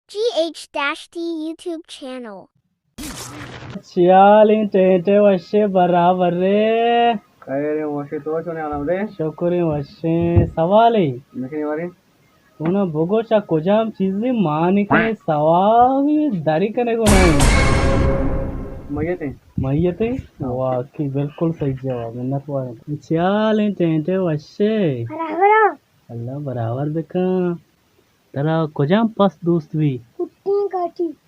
Dashti YouTube channel. Cialin tente washe barabar re. Kayre washe to chone alam re. Shukuri washe sawali. Mekini wari. Una bogosha kojam chizi manike sawawi dari kane ko nahi. Mayate? वाह की बिल्कुल सही जवाब मिन्नत वाले cialin tente washe बराबर अल्लाह बराबर बेका तरा kojam pas dost vi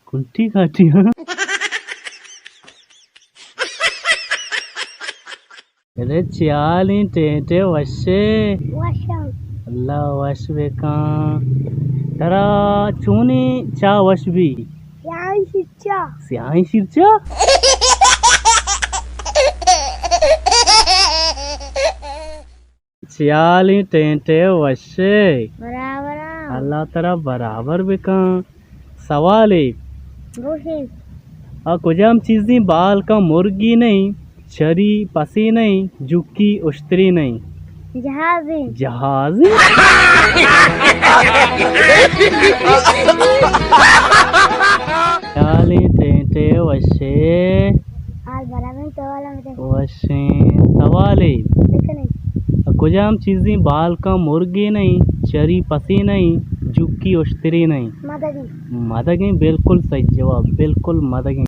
kunti काटी हाँ अरे cialin tente washe अल्लाह वश बेका तरा चूनी चा वश भी सियाही शिरचा cialin tente washe बराबर अल्लाह तरा बराबर बेका सवाल है कुजाम चीज़ी बाल का मुर्गी नहीं छरी पसी नहीं जुक्की उश्तरी नहीं जहाज़ी जहाज़ी cialin tente washe वशे सवाल है कुजाम चीज़ी बाल का मुर्गी नहीं चरी पसी नहीं जुक्की उश्तरी नहीं मदगी बिल्कुल सही जवाब बिल्कुल मदगी